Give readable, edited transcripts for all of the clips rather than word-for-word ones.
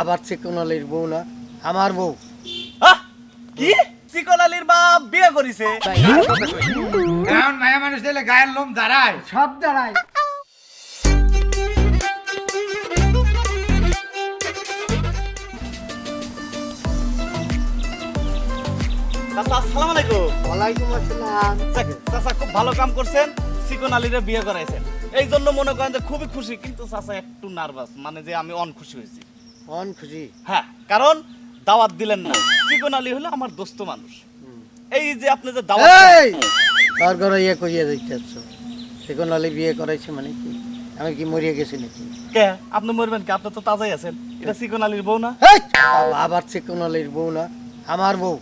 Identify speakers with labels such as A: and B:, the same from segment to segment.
A: আবার চিকন আলীর বউ না আমার বউ।
B: কি চিকন আলীর বাপ বিয়ে করেছে?
C: এখন মায়া মানুষ দিলে গায়ের লোম দাঁড়ায়।
A: সব দাঁড়ায়।
B: চাচা আসসালামু আলাইকুম।
A: ওয়ালাইকুম আসসালাম।
B: চাচা খুব ভালো কাম করছেন, চিকন আলীরে বিয়ে করাইছেন। এই জন্য মনে করেন যে খুবই খুশি, কিন্তু চাচা একটু নার্ভাস, মানে যে আমি খুশি হয়েছি।
A: খুশি?
B: হ্যাঁ, কারণ দাওয়াত দিলেন না। চিকন আলী হলো আমার দোস্ত মানুষ। এই যে আপনি যে দাওয়াত
A: তার ঘরে ইয়ে করিয়ে দিতে চিকন আলী বিয়ে করাইছে মানে কি আমি কি মরিয়ে গেছি নাকি?
B: কে আপনি মরবেন কি? আপনি তো তাজাই আছেন। এটা চিকন আলীর বউ না?
A: আবার চিকন আলীর বউ না আমার বউ।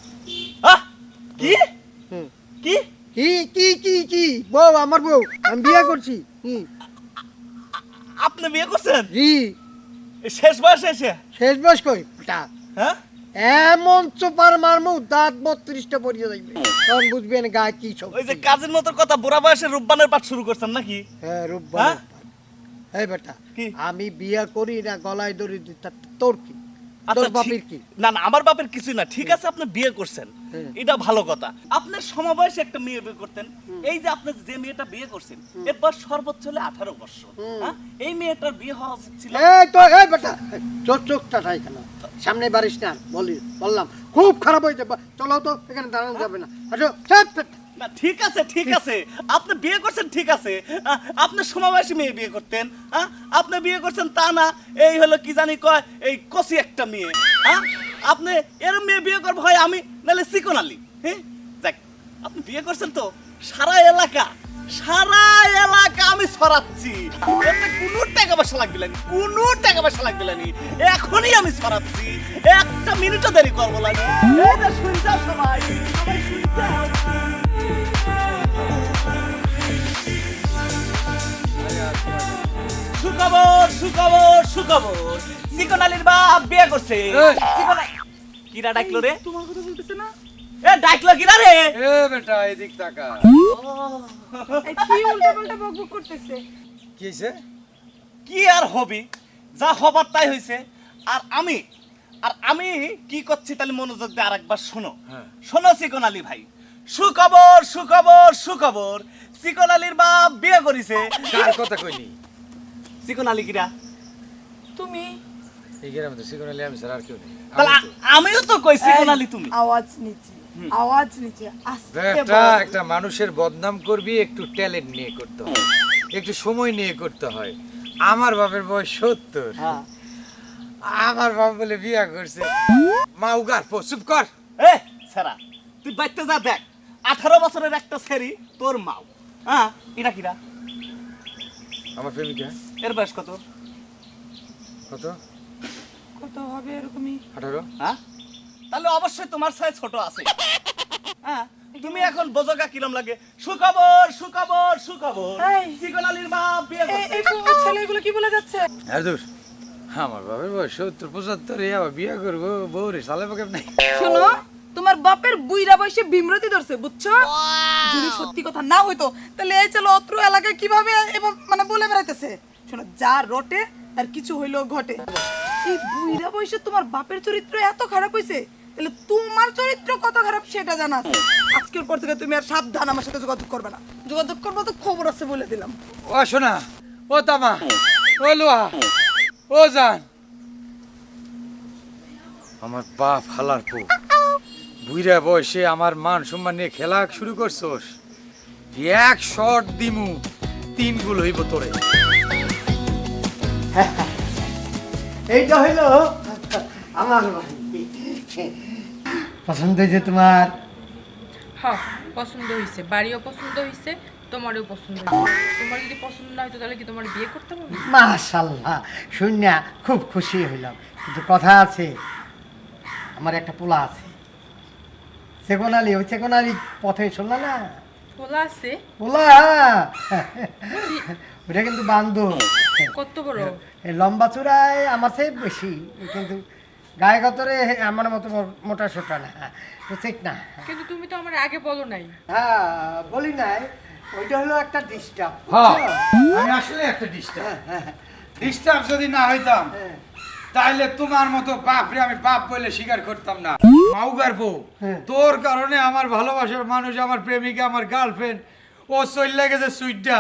B: কি কি
A: কি কি কি কি বউ আমার বউ, আমি বিয়ে করছি।
B: আপনি বিয়ে করছেন?
A: জি।
B: শেষ বয়সে এসে?
A: শেষ বয়স কই
B: হ্যাঁ,
A: এমন চোপার মারমু দাঁত 32টা পড়িয়ে যাইবে, তখন বুঝবেন গায়ে কি সব।
B: ওই যে কাজের মতো কথা, বুড়া বয়সে রূপবানের পাঠ শুরু করছেন নাকি?
A: হ্যাঁ রূপবান। এই বেটা আমি বিয়ে করি না গলায় দড়ি দিই, তোর কি? তোর বাপের কি?
B: না না, আমার বাপের কিছু না। ঠিক আছে, আপনি বিয়ে করছেন, এটা ভালো কথা। আপনার সমবয়সী একটা মেয়ে বিয়ে করতেন। এই যে আপনি যে মেয়েটা বিয়ে করছেন এর বয়স সর্বোচ্চ হলে 18 বছর। এই মেয়েটার বিয়ে হওয়া উচিত ছিল।
A: এই তো এই বেটা চোখটা ঠাই কেন সামনে বাড়িস না, বললাম খুব খারাপ হয়ে যাবে। চলো তো, এখানে দাঁড়ানো যাবে না। আসো।
B: না ঠিক আছে, ঠিক আছে, আপনি বিয়ে করছেন, ঠিক আছে। আপনি সমবয়সী মেয়ে বিয়ে করতেন, আপনি বিয়ে করছেন তা না, এই হলো কি জানি কয় এই কচি একটা মেয়ে। আপনি এর মেয়ে বিয়ে করবো হয় আমি, নাহলে চিকন আলী। হ্যাঁ যাক, আপনি বিয়ে করছেন তো সারা এলাকা আমি ছড়াচ্ছি। এতে কোনো টাকা পয়সা লাগবে না, কোনো টাকা পয়সা লাগবে না, এখনই আমি ছড়াচ্ছি। একটা মিনিটও দেরি করবো লাগে। এই যে শুনছা সবাই, সুখবর সুখবর সুখবর, চিকন আলীর বাপ বিয়ে করছে। কিরা ডাকলো রে? তোমার কথা বলতেছে না? এ ডাকলো কিরা রে?
C: এ বেটা এদিক তাকা।
D: এই কি উল্টাপাল্টা বকবক করতেছে?
C: কি হইছে?
B: কি আর হবি, যা হবার তাই হইছে। আর আমি কি করছি তাহলে মনোযোগ দিয়ে আরেকবার শোনো। শোনো চিকন আলী ভাই, সুখবর সুখবর সুখবর, চিকন আলীর বাপ বিয়ে করেছে।
C: কার কথা কইনি?
B: চিকন আলী কিরা?
D: তুমি
C: এই গ্রামে তো চিকন আলী আমি ছাড়া আর কেউ নেই।
B: তাহলে আমিও তো কই চিকন আলী তুমি।
D: আওয়াজ নিচে আস্তে
C: বেটা
D: বল।
C: একটা মানুষের বদনাম করবি একটু ট্যালেন্ট নিয়ে করতে হয়, একটু সময় নিয়ে করতে হয়। আমার বাপের বয়স 70। আমার বাপ বলে বিয়া করছে। মা উগার চুপ কর।
B: এ সেরা, তুই বাইতে যা দেখ, 18 বছরের একটা ছেড়ি তোর মাও। এটা কিরা?
C: আমার প্রেমিকা।
B: এর বয়স কত?
C: কত?
D: কত হবে এরকমই?
C: 18।
B: তাহলে অবশ্যই তোমার সাথে ছোট আছে। তুমি এখন বোঝোগা কিরম লাগে। সুখবর সুখবর সুখবর, চিকন আলীর বাপ বিয়ে করছে।
D: এই ছেলেগুলো কি বলে যাচ্ছে?
C: আর দূর, আমার বাপের বয়স 70-75, আবার বিয়া করবো, বউরে সালে পাকে নাই।
D: শোনো, তোমার বাপের বুইরা বয়সে বিমরতি ধরছে, বুঝছো? যদি সত্যি কথা না হইতো তাহলে এই ছেলে অত্র এলাকায় কিভাবে মানে বলে বেড়াইতেছে। শোনো, যা রটে আর কিছু হইলেও ঘটে। এই বুইরা বয়সে তোমার বাপের চরিত্র এত খারাপ হইছে, তাহলে তোমার চরিত্র কত খারাপ সেটা জানা আছে। আজকের পর থেকে তুমি আর সাবধান, আমার সাথে যোগাযোগ করবে না। যোগাযোগ করবো তো খবর আছে বলে দিলাম।
C: ও শোনা, ও তামা, ও লোহা, ও জান, আমার বাপ হালার পো, বুইরা বয়সে আমার মান সম্মান নিয়ে খেলা শুরু করছোস। এক শট দিমু 3 গোল হইব তোরে।
A: এইটা হইলো আমার বাড়ি। পছন্দ হয়েছে তোমার?
E: হ্যাঁ পছন্দ হয়েছে, বাড়িও পছন্দ হয়েছে, তোমারও পছন্দ হয়েছে। তোমার যদি পছন্দ না হতো তাহলে কি তোমার বিয়ে করতে পারবে?
A: মাশাআল্লাহ, শুনিয়া খুব খুশি হইলাম, কিন্তু কথা আছে, আমার একটা পোলা আছে চিকন আলী। ওই চিকন আলী পথে চললা না,
E: পোলা আছে?
A: পোলা ওটা কিন্তু বান্ধব।
E: কত বড়?
A: লম্বা চূড়ায় আমার চেয়ে বেশি, কিন্তু গায়ে গতরে আমার মতো মোটা সোটা না, ঠিক না?
E: কিন্তু তুমি তো আমার আগে বলো নাই।
A: হ্যাঁ বলি নাই, ওইটা হলো একটা ডিস্টার্ব।
C: হ্যাঁ, আমি আসলে একটা ডিস্টার্ব যদি না হইতাম তাইলে তোমার মতো বাপরে আমি বাপ বলে স্বীকার করতাম না। মাউগার বউ,
A: হ্যাঁ।
C: তোর কারণে আমার ভালোবাসার মানুষ, আমার প্রেমিকা, আমার গার্লফ্রেন্ড ও চলে গেছে সুইটটা।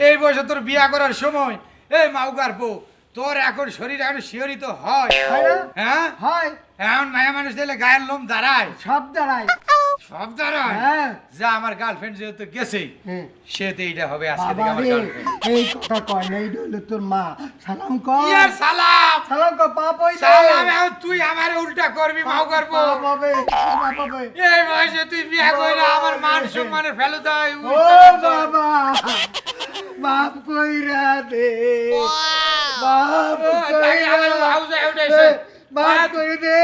C: এই বয়সে তোর বিয়া করার সময়। এই মাউগার বউ, তোর এখন শরীর এখন শিহরিত হয়,
A: হয় না?
C: হ্যাঁ?
A: হয়,
C: এখন মায়া মানুষ দিলে গায়ের লোম দাঁড়ায়,
A: সব দাঁড়ায়।
C: সব দাঁড়ায়।
A: হ্যাঁ।
C: যা আমার গার্লফ্রেন্ড যেহেতু গেছে,
A: হুম।
C: সে তো এইটা হবে আজকে থেকে
A: বাবা
C: আমার
A: রে,
C: গার্লফ্রেন্ড।
A: এই কথা কয় না, এইটা হলো তোর মা। সালাম কর।
C: ইয়ার সালাম,
A: সালাম কর, পাপ হই না।
C: সালাম। এখন তুই আমারে উল্টা করবি মাউগার বউ।
A: পাপ হবে, পাপ হবে।
C: এই বয়সে তুই বিয়া কইরা আমার মান সম্মানের ফেলে দেয়।
A: ও বাবা, বাপ কইরা দে। বাপ কইরা দে। বাপ কইরা দে।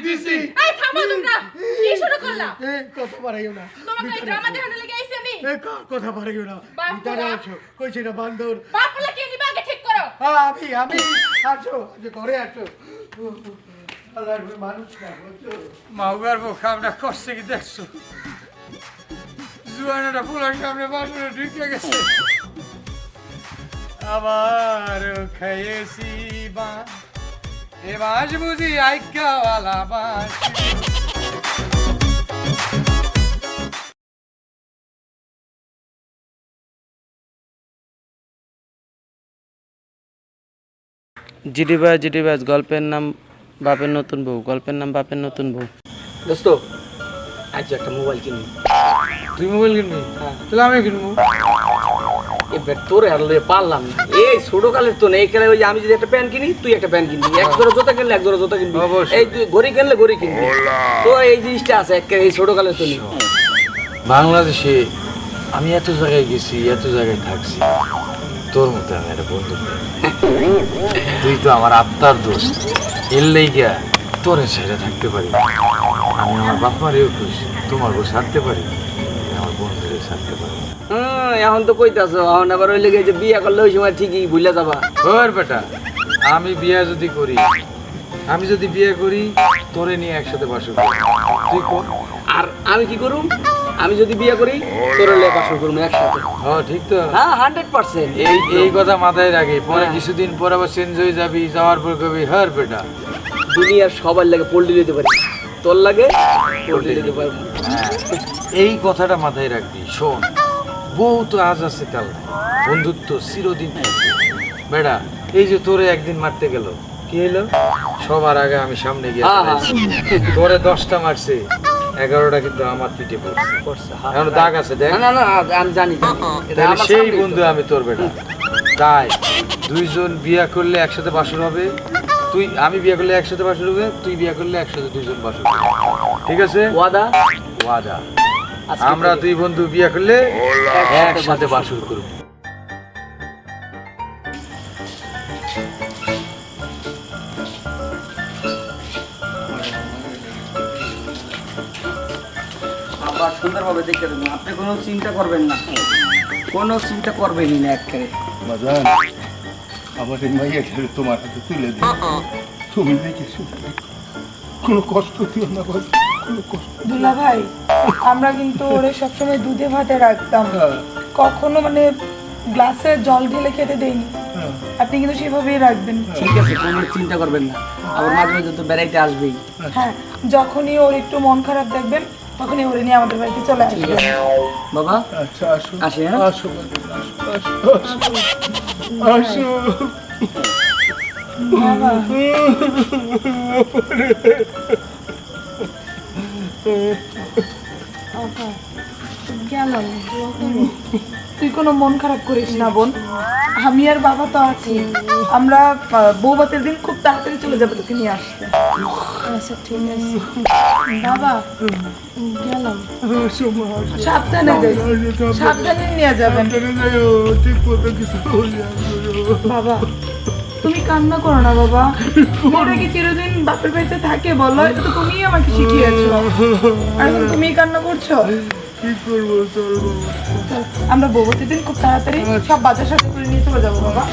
C: দিছি।
E: এই থামো তোমরা, কি শুরু করলা?
A: এ, কথা বাড়াইও না।
E: তোমাকে এই ড্রামা দেখানো লেগে আইছি আমি।
A: এ, কথা বাড়াইও না।
E: বাপ
A: ভিতরে
E: করা।
A: আসো। কইছি না বান্দর।
E: বাপ বলে কে নিবা আগে ঠিক করো।
A: আমি আসো, যে ঘরে আসো। আল্লাহর মানুষ না, বুঝছো?
C: মাউগার বউ কামটা করছে কি দেখছো? জুয়ানাটা ফুলার সামনে বাসনে ঢুকে গেছে। আবার খাইয়েছি বা এ বাস বুঝি আইকাওয়ালা বাস।
F: জিডি ব্যাস গল্পের নাম বাপের নতুন বউ, গল্পের নাম বাপের নতুন বউ।
G: দোস্ত আজ একটা মোবাইল কিনি।
C: তুই মোবাইল কিনবি? তাহলে আমি কিনবো।
G: এবার তোর হারলে পারলাম না। এই ছোট কালের তো নেই, এখানে ওই আমি যদি একটা প্যান্ট কিনি, তুই একটা প্যান্ট কিনবি, এক জোড়া জুতা কিনলে এক জোড়া জুতা কিনবি,
C: অবশ্যই।
G: এই তুই ঘড়ি কিনলে ঘড়ি কিনবি। তো এই জিনিসটা আছে একেবারে এই ছোট কালের তো নেই।
H: বাংলাদেশে আমি এত জায়গায় গেছি, এত জায়গায় থাকছি, তোর মতো আমি একটা বন্ধু পাই। তুই তো আমার আত্মার দোস্ত, এর লেগা তোরে ছেড়ে থাকতে পারি না। আমি আমার বাপ মারেও খুশি, তোমার বউ ছাড়তে পারি, আমি আমার বন্ধুরে ছাড়তে পারি না।
G: এখন তো কইতাছো, এখন আবার ওই লেগে যে বিয়ে করলে ওই সময় ঠিকই ভুলে যাবা।
H: ওর বেটা, আমি বিয়ে যদি করি, তোরে নিয়ে একসাথে বাসর করব। তুই কোন?
G: আর আমি কি করুম? আমি যদি বিয়ে করি তোর লেখাপড়া করুম একসাথে।
H: হ্যাঁ ঠিক তো।
G: হ্যাঁ 100%।
H: এই কথা মাথায় রাখি, পরে কিছুদিন পর আবার চেঞ্জ হয়ে যাবি, যাওয়ার পর কবি হর বেটা।
G: দুনিয়ার সবার লাগে পোল্ট্রি দিতে পারি, তোর লাগে পোল্ট্রি দিতে পারবো।
H: এই কথাটা মাথায় রাখবি। শোন, বউ তো আজ আছে কাল নাই, বন্ধুত্ব চিরদিন থাকবে। বেটা, এই যে তোরে একদিন মারতে গেল, কি হলো? সবার আগে আমি সামনে গিয়ে দাঁড়াইছি। তোরে 10টা মারছে, 11টা কিন্তু আমার পিঠে পড়ছে। এখন দাগ আছে দেখ।
G: না না না, আমি জানি জানি। এটা
H: তাহলে
G: আমার
H: সেই
G: সামনেই তো।
H: বন্ধু আমি তোর বেটা। তাই দুইজন বিয়া করলে একসাথে বাসর হবে, আমি বিয়ে করলে একসাথে বাসর হবে, তুই বিয়ে করলে একসাথে দুইজন বাসর হবে। ঠিক আছে?
G: ওয়াদা?
H: ওয়াদা।
G: আজকে
H: আমরা
G: থেকে।
H: দুই বন্ধু বিয়ে করলে একসাথে বাসর করব।
G: আবার সুন্দরভাবে দেখে দেবো, আপনি কোনো চিন্তা করবেন না, কোনো চিন্তা করবেনই না একেবারে।
I: বাজান, আমার এই মাইয়াটারে তোমার হাতে তুলে দিই। তুমি দেখে শুনে দেখো। কোনো কষ্ট দিও না বাবা, কোনো কষ্ট।
D: দুলা ভাই, আমরা কিন্তু ওরে সবসময় দুধে ভাতে রাখতাম, কখনো মানে গ্লাসে জল ঢেলে খেতে দেইনি। আপনি কিন্তু সেভাবেই রাখবেন।
G: ঠিক আছে, কোনো চিন্তা করবেন না, আবার মাঝে মাঝে তো বেড়াইতে আসবেই।
D: হ্যাঁ, যখনই ওর একটু মন খারাপ দেখবেন তখনই ওরে নিয়ে আমাদের বাড়িতে চলে
G: ঠিক
D: আসবেন।
G: আছে বাবা,
I: আচ্ছা আসো,
G: আসি হ্যাঁ।
I: আসো বাজান, আসো, আসো, আসো, আসো।
D: বাবা, গেলাম। তুই কোনো মন খারাপ করিস না বোন, আমি আর বাবা তো আছি। আমরা বৌভাতের দিন খুব তাড়াতাড়ি চলে যাবো তোকে নিয়ে আসতে। আচ্ছা ঠিক আছে বাবা, গেলাম। সাবধানে যাই, সাবধানে নিয়ে যাবেন
I: ঠিক মতো কিছু হলে আসো।
D: বাবা। তুমি কান্না করো না বাবা, ওরা কি চিরদিন বাপের বাড়িতে থাকে বলো? এটা তো তুমিই আমাকে শিখিয়েছো, আর এখন তুমি কান্না করছো।
I: কি করবো, চল বাবা।
D: চল, আমরা বৌভাতের দিন খুব তাড়াতাড়ি সব বাজার সাথে করে নিয়ে চলে যাবো বাবা।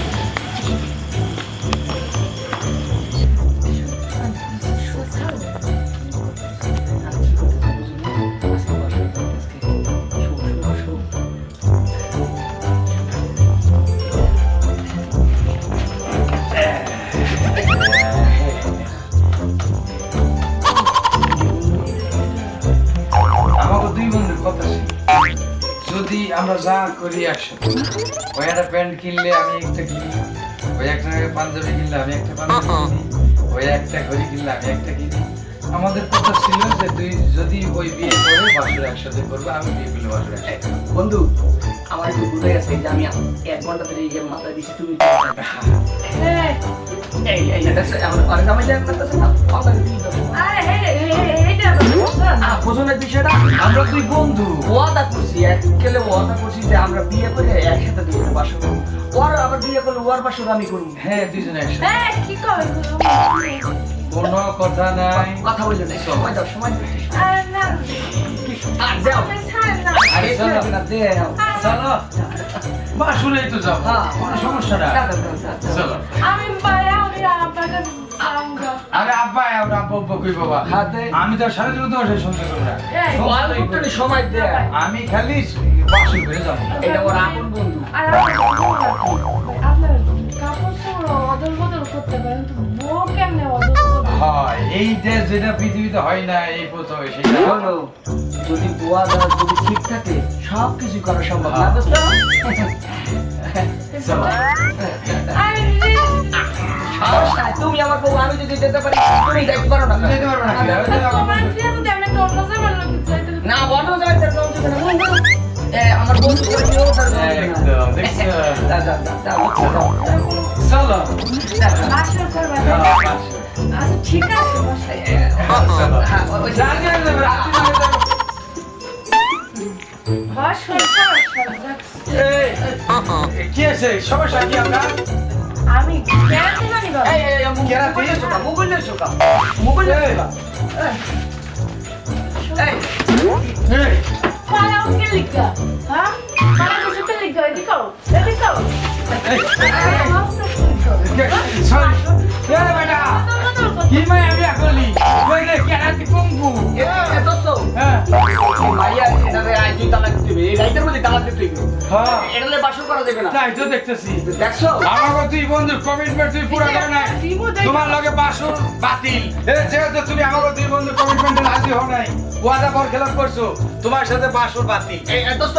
C: আমরা যা করি একসাথে। ওই একটা প্যান্ট কিনলে আমি একটা কিনি, ওই একটা পাঞ্জাবি কিনলে আমি একটা পাঞ্জাবি কিনি, ওই একটা ঘড়ি কিনলে আমি একটা কিনি। আমাদের কথা ছিল যে তুই যদি ওই বিয়ে করে বাসর একসাথে করবো, আমি বিয়ে করলে বাসর একসাথে করবো।
G: বন্ধু আমার একটু ভুলে গেছে যে আমি 1 ঘন্টা ধরে এই মাথায় দিছি তুমি এই এই আমার অনেক আমার জায়গা করতেছে না আপনাকে দিয়ে দেবো। বোঝনের বিষয়টা আমরা দুই বন্ধু ওয়াদা করছি, এককেলে ওয়াদা করছি যে আমরা বিয়ে করে একসাথে দুই বাসর করবো। ওর আবার বিয়ে করলে ওর বাসর আমি করবো।
C: হ্যাঁ, দুইজনে একসাথে। কোনো কথা নাই,
G: কথা বললো না, সময় দাও সময় দাও। আর যাও
C: আরে চলো চলো বাসুরেই তো যাবো, কোনো সমস্যা না। চলো আরে আব্বা আমরা আব্বা আব্বা কই বাবা, আমি তো সারা জীবন তোমার সাথে সংসার করবো না।
G: সময় দেয়
C: আমি খালি বাসুর করে যাবো।
G: এটা ওর আপন বন্ধু।
C: হয় এইটা যেটা পৃথিবীতে হয় না, এই প্রথম সেটা
G: হলো যদি বুয়া দাদা যদি ঠিক থাকে সব কিছু করা সম্ভব না দোস্ত।
C: চলো।
G: সমস্যা নাই, তুমি আমার বউ, আমি যদি যেতে পারি তুমি যাইতে পারো না।
C: যেতে পারবো না।
G: না বন্ধ যাইতে আমার বন্ধু
C: একদম দেখছো?
G: যা যা যা যা
C: চলো
E: ঠিক আছে
C: চলো।
G: হ্যাঁ ওই
C: রাজি হয়ে যাবে, রাজি হয়ে যাবে। এই, কি আছে সমস্যা কি আপনার?
E: আমি কেন জানি বাবা
G: এই এই মোবাইলের চোখা মোবাইলের চোখা মোবাইলের চোখা এই
C: এই,
E: পালা উঠকে লিখা হ্যাঁ পালা কিছু লিখা এদিকে এদিকে
C: sorry. এই বেটা, কি মাই আমি আকলি? কই রে কি আতি পঙ্গু?
G: এ দোস্ত
C: হ্যাঁ,
G: মাইয়া এটারে আই দুই তালাক দিবে, এই রাইতের মধ্যে তালাক দিতে হবে।
C: হ্যাঁ,
G: এটালে বাসর করা যাবে না।
C: তাই তো দেখতেছি।
G: দেখছো
C: আমাকে তুই বন্ধুর কমিটমেন্ট তুই পুরো করে নাই। তোমার লগে বাসর বাতিল। যেহেতু তুমি আমাকে দুই বন্ধুর কমিটমেন্টে রাজি হও নাই, ওয়াদা পর খেলাপ করছো, তোমার সাথে বাসর বাতিল।
G: এই দোস্ত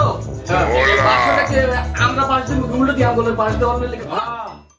G: এই বাসরটাকে আমরা পাঁচ দিন ঘুমলো দিয়ে আমগুলো পাঁচ দেওয়ার লেগে
C: হ্যাঁ।